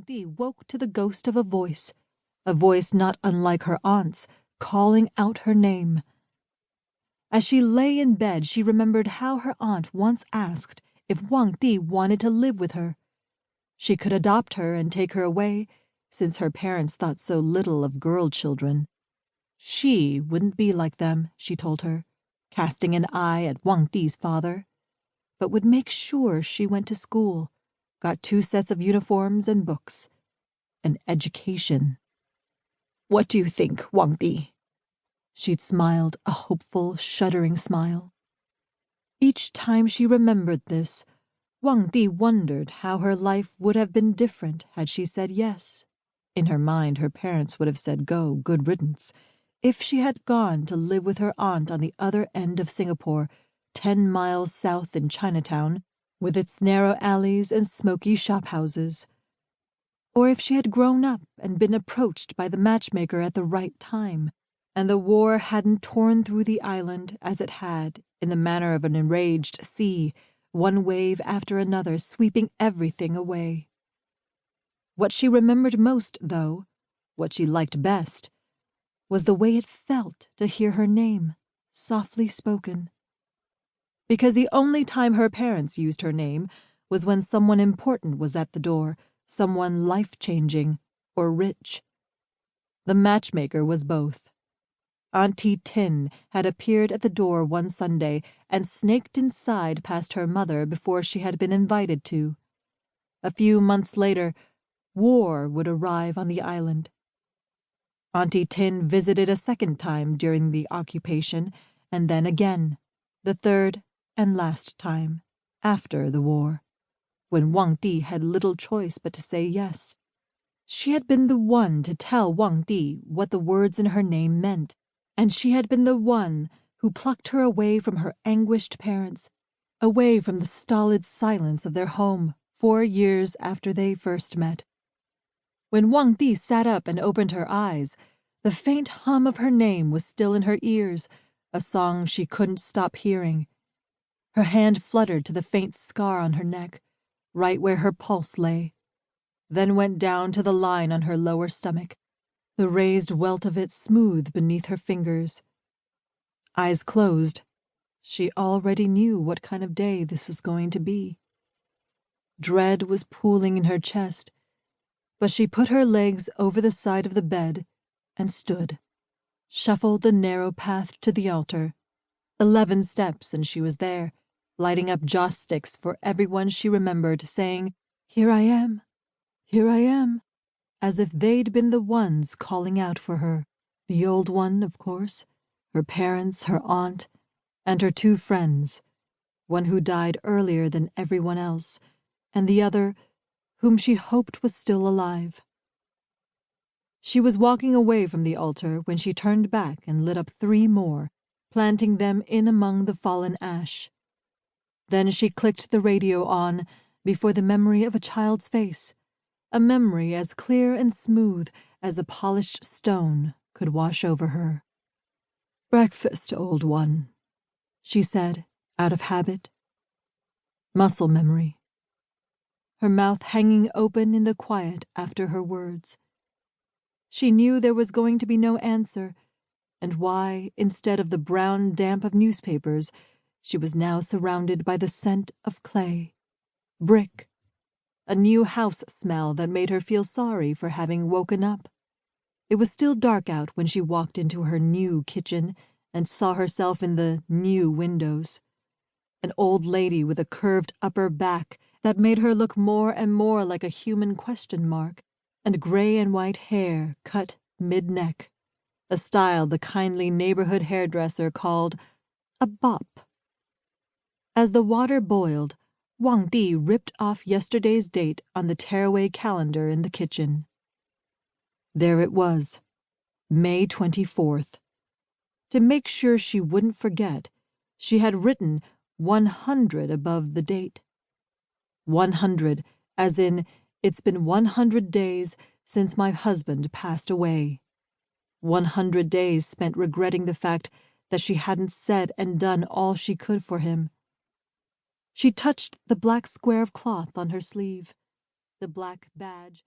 Wang Di woke to the ghost of a voice not unlike her aunt's, calling out her name. As she lay in bed, she remembered how her aunt once asked if Wang Di wanted to live with her. She could adopt her and take her away, since her parents thought so little of girl children. She wouldn't be like them, she told her, casting an eye at Wang Di's father, but would make sure she went to school, got 2 sets of uniforms and books, an education. What do you think, Wang Di? She'd smiled, a hopeful, shuddering smile. Each time she remembered this, Wang Di wondered how her life would have been different had she said yes. In her mind, her parents would have said go, good riddance, if she had gone to live with her aunt on the other end of Singapore, 10 miles south in Chinatown, with its narrow alleys and smoky shophouses. Or if she had grown up and been approached by the matchmaker at the right time, and the war hadn't torn through the island as it had in the manner of an enraged sea, one wave after another sweeping everything away. What she remembered most, though, what she liked best, was the way it felt to hear her name, softly spoken. Because the only time her parents used her name was when someone important was at the door, someone life-changing or rich. The matchmaker was both. Auntie Tin had appeared at the door one Sunday and snaked inside past her mother before she had been invited to. A few months later, war would arrive on the island. Auntie Tin visited a second time during the occupation, and then again, the third and last time, after the war, when Wang Di had little choice but to say yes. She had been the one to tell Wang Di what the words in her name meant, and she had been the one who plucked her away from her anguished parents, away from the stolid silence of their home 4 years after they first met. When Wang Di sat up and opened her eyes, the faint hum of her name was still in her ears, a song she couldn't stop hearing. Her hand fluttered to the faint scar on her neck, right where her pulse lay, then went down to the line on her lower stomach, the raised welt of it smooth beneath her fingers. Eyes closed, she already knew what kind of day this was going to be. Dread was pooling in her chest, but she put her legs over the side of the bed and stood, shuffled the narrow path to the altar. 11 steps and she was there, lighting up joss sticks for everyone she remembered, saying, "Here I am, here I am," as if they'd been the ones calling out for her. The old one, of course, her parents, her aunt, and her 2 friends, one who died earlier than everyone else, and the other whom she hoped was still alive. She was walking away from the altar when she turned back and lit up 3 more, planting them in among the fallen ash. Then she clicked the radio on before the memory of a child's face, a memory as clear and smooth as a polished stone could wash over her. "Breakfast, old one," she said, out of habit. Muscle memory. Her mouth hanging open in the quiet after her words. She knew there was going to be no answer, and why, instead of the brown damp of newspapers, she was now surrounded by the scent of clay, brick, a new house smell that made her feel sorry for having woken up. It was still dark out when she walked into her new kitchen and saw herself in the new windows. An old lady with a curved upper back that made her look more and more like a human question mark, and gray and white hair cut mid-neck, a style the kindly neighborhood hairdresser called a bop. As the water boiled, Wang Di ripped off yesterday's date on the tearaway calendar in the kitchen. There it was, May 24th. To make sure she wouldn't forget, she had written 100 above the date. 100, as in, it's been 100 days since my husband passed away. 100 days spent regretting the fact that she hadn't said and done all she could for him. She touched the black square of cloth on her sleeve, the black badge